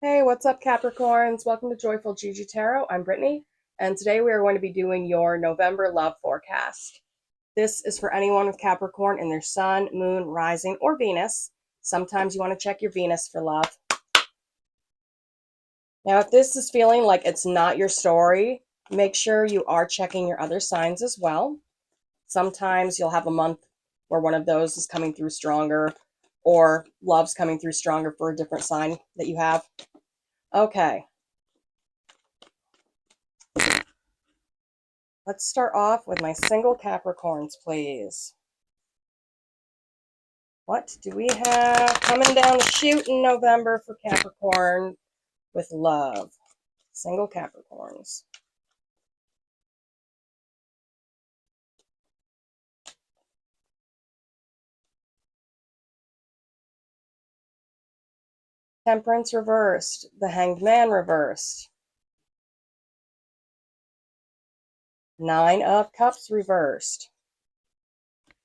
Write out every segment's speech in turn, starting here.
Hey, what's up, Capricorns? Welcome to Joyful Gigi Tarot. I'm Brittany, and today we are going to be doing your November love forecast. This is for anyone with Capricorn in their sun, moon, rising, or Venus. Sometimes you want to check your Venus for love. Now, if this is feeling like it's not your story, make sure you are checking your other signs as well. Sometimes you'll have a month where one of those is coming through stronger, or love's coming through stronger for a different sign that you have. Okay. Let's start off with my single Capricorns, please. What do we have coming down the chute in November for Capricorn with love? Single Capricorns. Temperance reversed. The Hanged Man reversed. Nine of Cups reversed.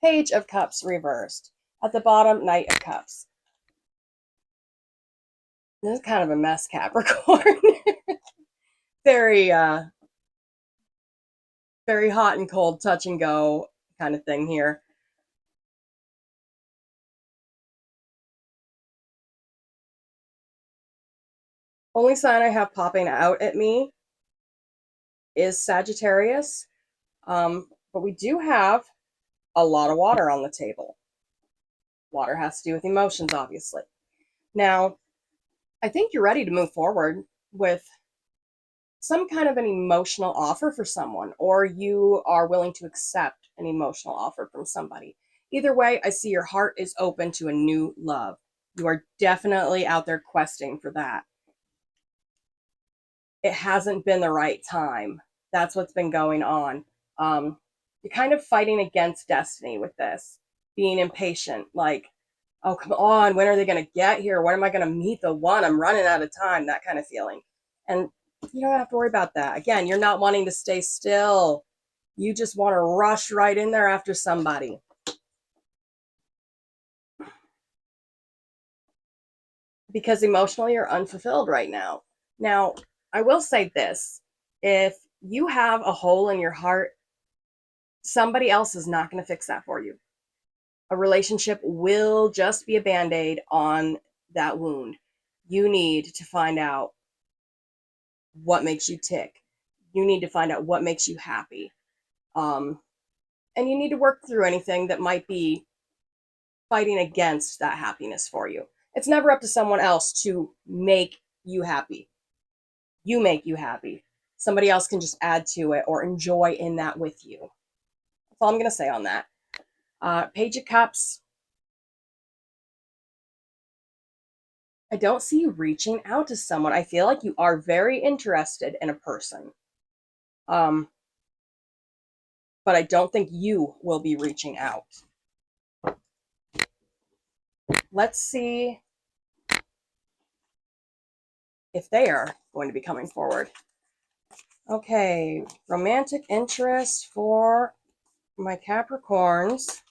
Page of Cups reversed. At the bottom, Knight of Cups. This is kind of a mess, Capricorn. very, very hot and cold, touch and go kind of thing here. Only sign I have popping out at me is Sagittarius. But we do have a lot of water on the table. Water has to do with emotions, obviously. Now, I think you're ready to move forward with some kind of an emotional offer for someone, or you are willing to accept an emotional offer from somebody. Either way, I see your heart is open to a new love. You are definitely out there questing for that. It hasn't been the right time. That's what's been going on. You're kind of fighting against destiny with this, being impatient, like, oh, come on, when are they going to get here? When am I going to meet the one? I'm running out of time, that kind of feeling. And you don't have to worry about that. Again, you're not wanting to stay still. You just want to rush right in there after somebody. Because emotionally, you're unfulfilled right now. Now, I will say this. If you have a hole in your heart, somebody else is not going to fix that for you. A relationship will just be a band-aid on that wound. You need to find out what makes you tick. You need to find out what makes you happy. And you need to work through anything that might be fighting against that happiness for you. It's never up to someone else to make you happy. You make you happy. Somebody else can just add to it or enjoy in that with you. That's all I'm going to say on that. Page of Cups. I don't see you reaching out to someone. I feel like you are very interested in a person. But I don't think you will be reaching out. Let's see if they are going to be coming forward. Okay, romantic interest for my Capricorns.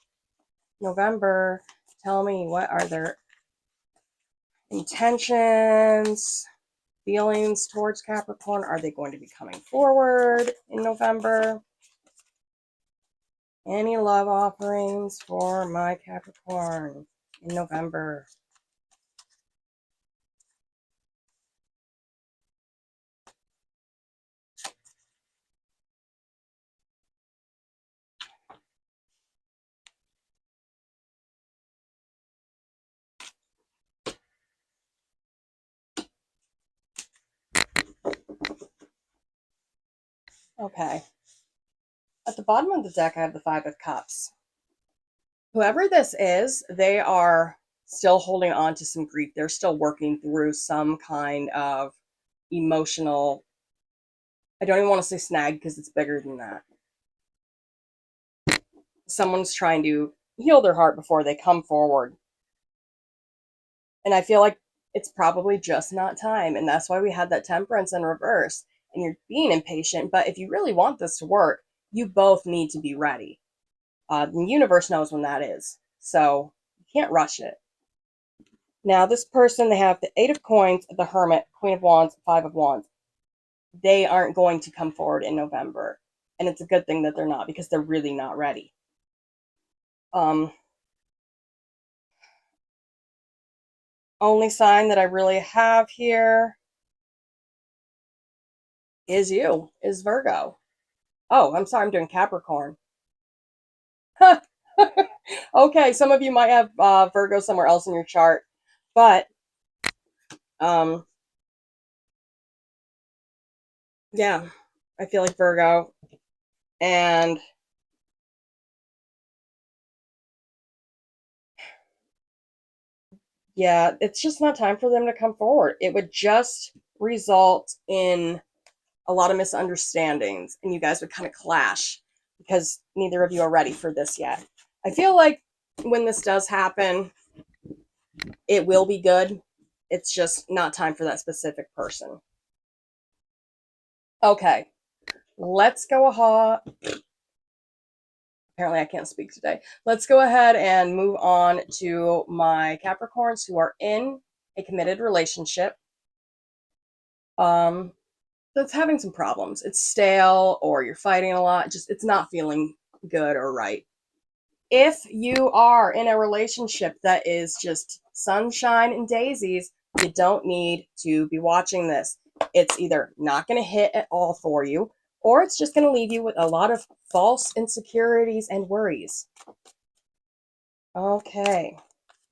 November. Tell me, what are their intentions, feelings towards Capricorn? Are they going to be coming forward in November? Any love offerings for my Capricorn in November? Okay. At the bottom of the deck, I have the Five of Cups. Whoever this is, they are still holding on to some grief. They're still working through some kind of emotional, I don't even want to say snag because it's bigger than that. Someone's trying to heal their heart before they come forward. And I feel like it's probably just not time. And that's why we had that Temperance in reverse. And you're being impatient. But if you really want this to work, you both need to be ready. The universe knows when that is. So you can't rush it. Now, this person, they have the Eight of Coins, the Hermit, Queen of Wands, Five of Wands. They aren't going to come forward in November. And it's a good thing that they're not, because they're really not ready. Only sign that I really have here is you, is Virgo. Oh, I'm sorry, I'm doing Capricorn. Okay, some of you might have Virgo somewhere else in your chart, but yeah, I feel like Virgo. And yeah, it's just not time for them to come forward. It would just result in a lot of misunderstandings, and you guys would kind of clash because neither of you are ready for this yet. I feel like when this does happen, it will be good. It's just not time for that specific person. Okay, let's go ahead. Apparently, I can't speak today. Let's go ahead and move on to my Capricorns who are in a committed relationship. That's having some problems. It's stale, or you're fighting a lot. Just it's not feeling good or right. If you are in a relationship that is just sunshine and daisies, you don't need to be watching this. It's either not going to hit at all for you, or it's just going to leave you with a lot of false insecurities and worries. Okay.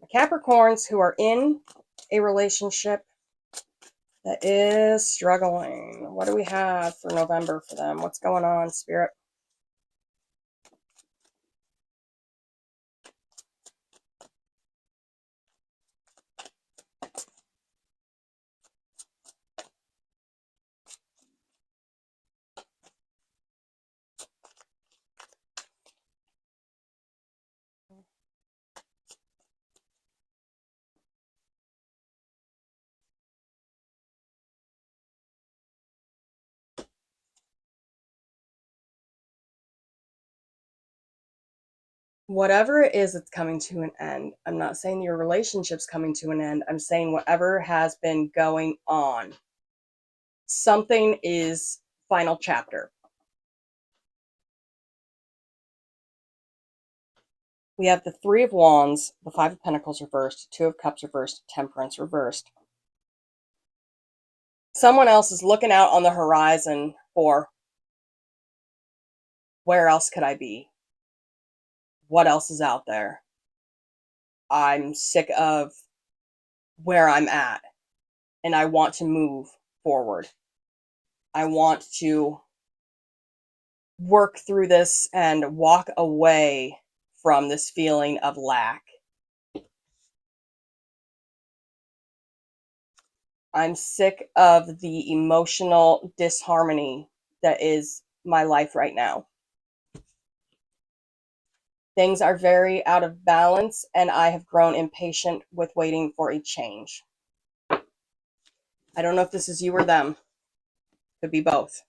The Capricorns who are in a relationship that is struggling. What do we have for November for them? What's going on, Spirit? Whatever it is, it's coming to an end. I'm not saying your relationship's coming to an end. I'm saying whatever has been going on, something is final chapter. We have the Three of Wands, the Five of Pentacles reversed, Two of Cups reversed, Temperance reversed. Someone else is looking out on the horizon for, where else could I be? What else is out there? I'm sick of where I'm at, and I want to move forward. I want to work through this and walk away from this feeling of lack. I'm sick of the emotional disharmony that is my life right now. Things are very out of balance, and I have grown impatient with waiting for a change. I don't know if this is you or them. Could be both.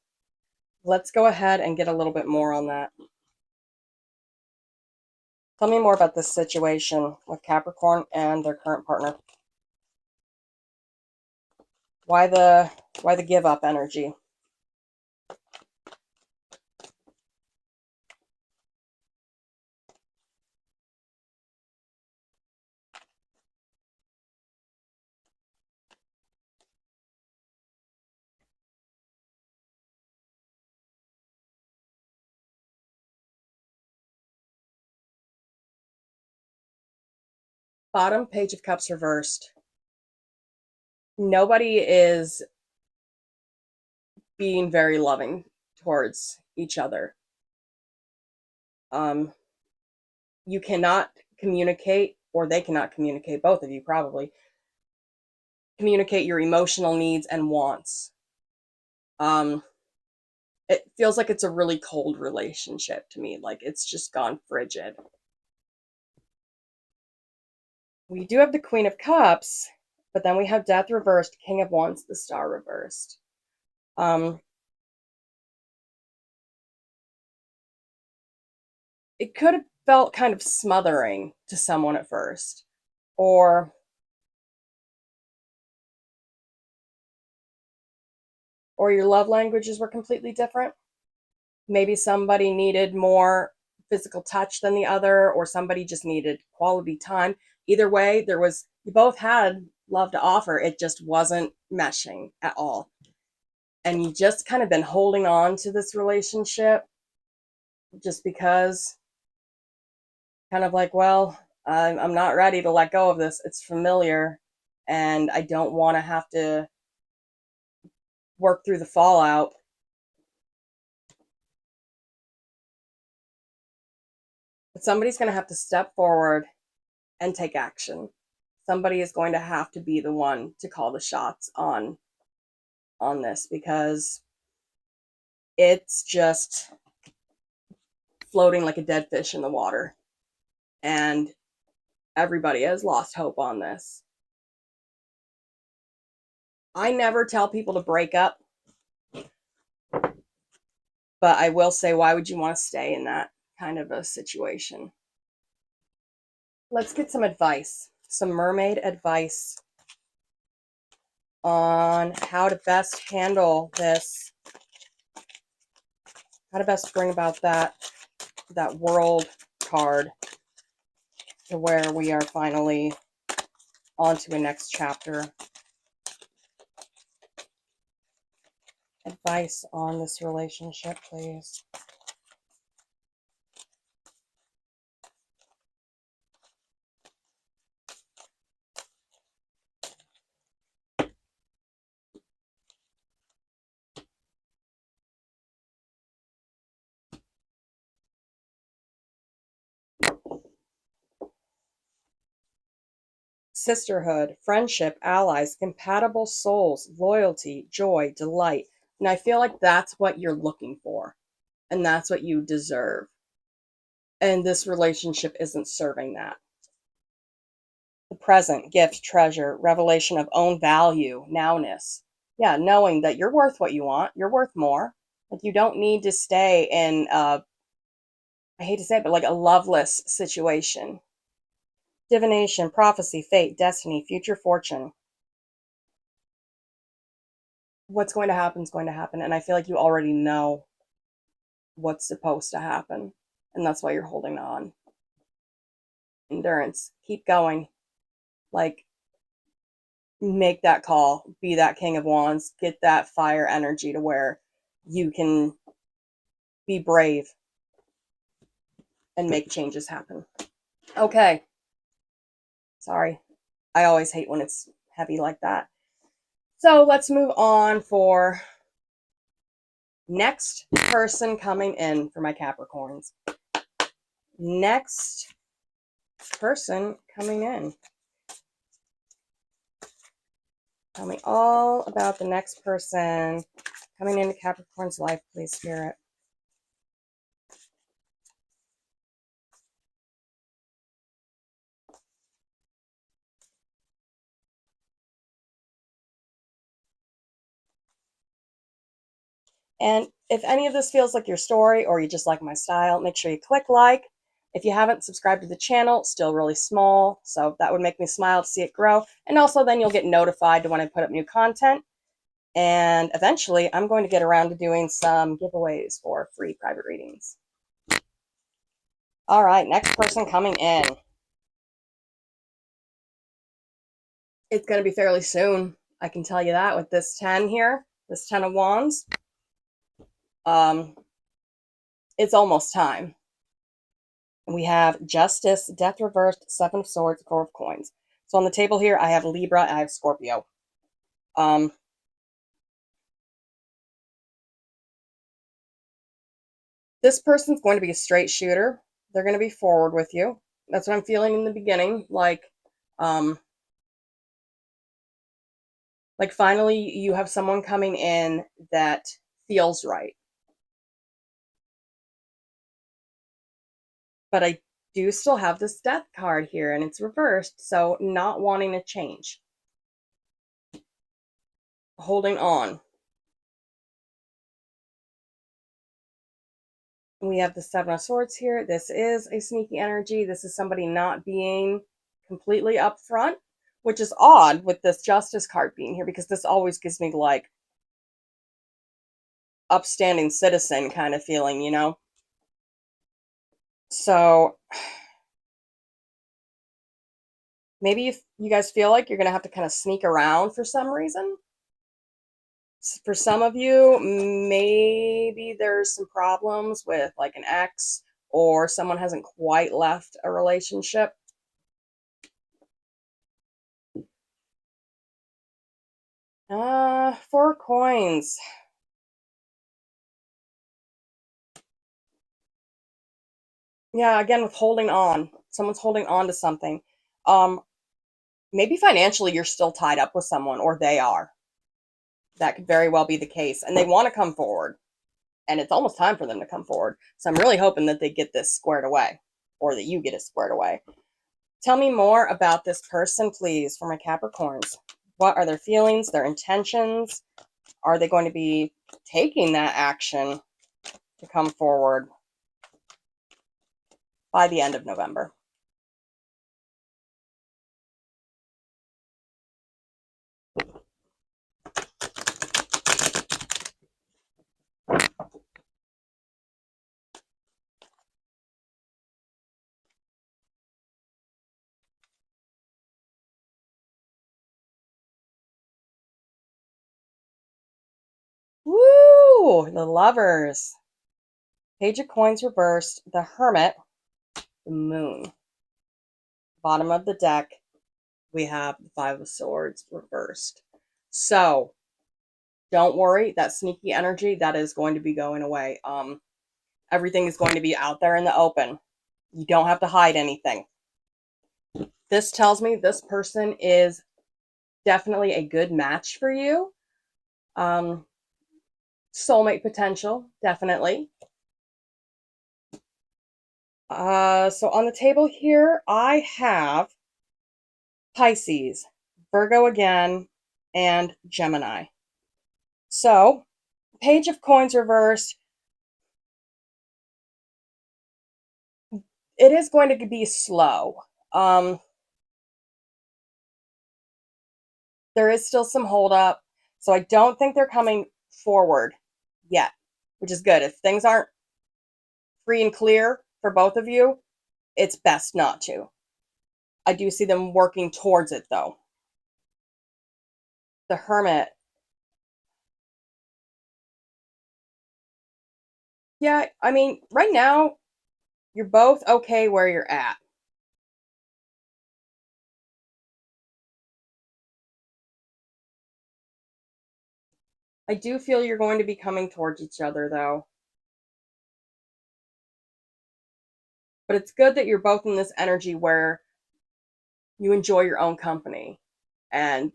Let's go ahead and get a little bit more on that. Tell me more about this situation with Capricorn and their current partner. Why the give up energy? Bottom, Page of Cups reversed. Nobody is being very loving towards each other. You cannot communicate, or they cannot communicate, both of you probably, communicate your emotional needs and wants. It feels like it's a really cold relationship to me, like it's just gone frigid. We do have the Queen of Cups, but then we have Death reversed, King of Wands, the Star reversed. It could have felt kind of smothering to someone at first, or or your love languages were completely different. Maybe somebody needed more physical touch than the other, or somebody just needed quality time. Either way, you both had love to offer. It just wasn't meshing at all. And you just kind of been holding on to this relationship just because, kind of like, well, I'm not ready to let go of this. It's familiar, and I don't want to have to work through the fallout. But somebody's going to have to step forward and take action. Somebody is going to have to be the one to call the shots on this, because it's just floating like a dead fish in the water, and everybody has lost hope on this. I never tell people to break up, but I will say, why would you want to stay in that kind of a situation? Let's get some advice, some mermaid advice on how to best handle this, how to best bring about that world card to where we are finally on to a next chapter. Advice on this relationship, please. Sisterhood, friendship, allies, compatible souls, loyalty, joy, delight. And I feel like that's what you're looking for, and that's what you deserve. And this relationship isn't serving that. The present, gift, treasure, revelation of own value, nowness. Yeah, knowing that you're worth what you want, you're worth more. Like, you don't need to stay in, I hate to say it, but like a loveless situation. Divination, prophecy, fate, destiny, future fortune. What's going to happen is going to happen. And I feel like you already know what's supposed to happen. And that's why you're holding on. Endurance. Keep going. Like, make that call. Be that King of Wands. Get that fire energy to where you can be brave and make changes happen. Okay. Sorry. I always hate when it's heavy like that. So let's move on for next person coming in for my Capricorns. Next person coming in. Tell me all about the next person coming into Capricorn's life, please, Spirit. And if any of this feels like your story, or you just like my style, make sure you click like. If you haven't subscribed to the channel, still really small, so that would make me smile to see it grow. And also then you'll get notified to when I put up new content. And eventually I'm going to get around to doing some giveaways for free private readings. All right, next person coming in. It's going to be fairly soon. I can tell you that with this 10 here, this 10 of Wands. It's almost time. We have Justice, Death Reversed, Seven of Swords, Four of Coins. So on the table here, I have Libra, I have Scorpio. This person's going to be a straight shooter. They're going to be forward with you. That's what I'm feeling in the beginning. Like finally you have someone coming in that feels right. But I do still have this Death card here, and it's reversed, so not wanting to change. Holding on. We have the Seven of Swords here. This is a sneaky energy. This is somebody not being completely upfront, which is odd with this Justice card being here, because this always gives me like upstanding citizen kind of feeling, you know? So maybe if you guys feel like you're going to have to kind of sneak around for some reason. For some of you, maybe there's some problems with like an ex, or someone hasn't quite left a relationship. Four coins. Yeah, again with holding on. Someone's holding on to something. Um, Maybe financially you're still tied up with someone, or they are. That could very well be the case. And they want to come forward. And it's almost time for them to come forward. So I'm really hoping that they get this squared away, or that you get it squared away. Tell me more about this person, please, for my Capricorns. What are their feelings, their intentions? Are they going to be taking that action to come forward by the end of November? Woo! The Lovers. Page of Coins reversed. The Hermit. The Moon. Bottom of the deck, we have the Five of Swords reversed. So, don't worry. That sneaky energy, that is going to be going away. Everything is going to be out there in the open. You don't have to hide anything. This tells me this person is definitely a good match for you. Soulmate potential, definitely. So on the table here, I have Pisces, Virgo again, and Gemini. So, Page of Coins reversed. It is going to be slow. There is still some holdup, so I don't think they're coming forward yet, which is good. If things aren't free and clear for both of you, it's best not to. I do see them working towards it, though. The Hermit. Yeah, I mean, right now, you're both okay where you're at. I do feel you're going to be coming towards each other, though. But it's good that you're both in this energy where you enjoy your own company and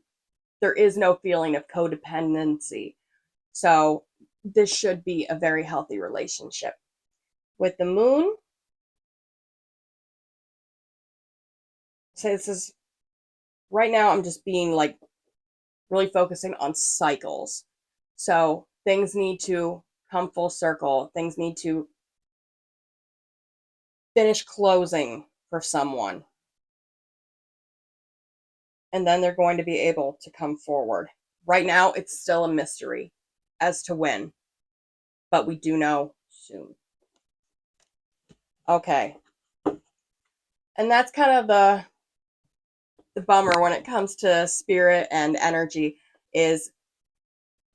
there is no feeling of codependency. So this should be a very healthy relationship. With the Moon, so this is right now I'm just being like really focusing on cycles. So things need to come full circle. Things need to finish closing for someone. And then they're going to be able to come forward. Right now, it's still a mystery as to when, but we do know soon. Okay. And that's kind of the bummer when it comes to spirit and energy is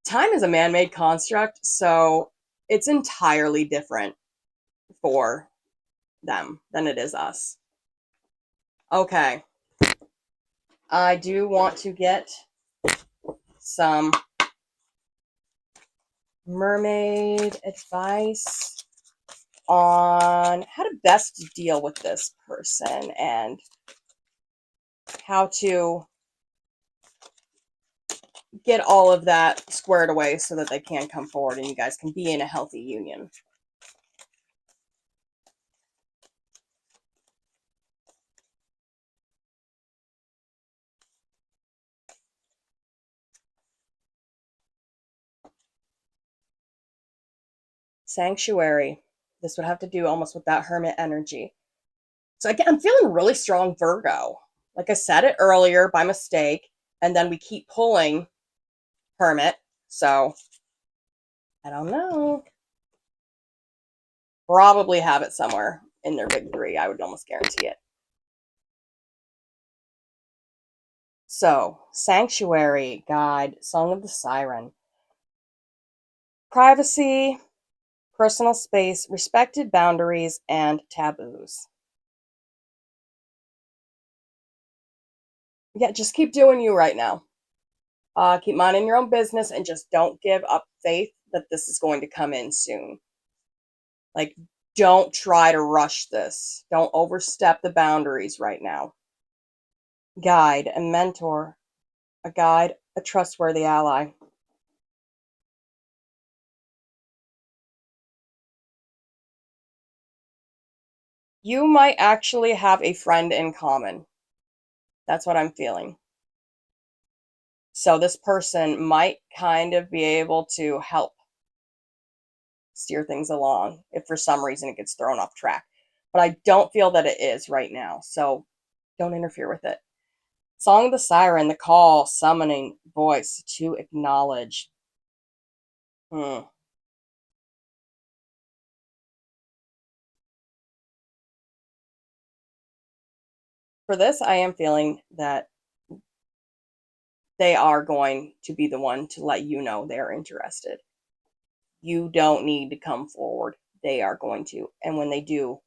time is a man-made construct, so it's entirely different for them than it is us. Okay. I do want to get some mermaid advice on how to best deal with this person and how to get all of that squared away so that they can come forward and you guys can be in a healthy union. Sanctuary. This would have to do almost with that hermit energy. So again, I'm feeling really strong Virgo. Like I said it earlier by mistake, and then we keep pulling hermit. So I don't know. Probably have it somewhere in their big three. I would almost guarantee it. So, sanctuary, guide, song of the siren. Privacy, personal space, respected boundaries, and taboos. Yeah, just keep doing you right now. Keep minding your own business and just don't give up faith that this is going to come in soon. Like, don't try to rush this. Don't overstep the boundaries right now. Guide, a mentor, a guide, a trustworthy ally. You might actually have a friend in common. That's what I'm feeling. So this person might kind of be able to help steer things along if for some reason it gets thrown off track. But I don't feel that it is right now. So don't interfere with it. Song of the Siren, the call, summoning voice to acknowledge. For this, I am feeling that they are going to be the one to let you know they're interested. You don't need to come forward. They are going to. And when they do,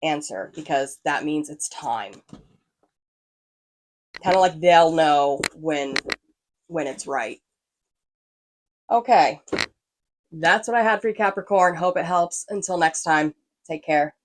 answer, because that means it's time. Kind of like they'll know when it's right. Okay. That's what I had for you, Capricorn. Hope it helps. Until next time, take care.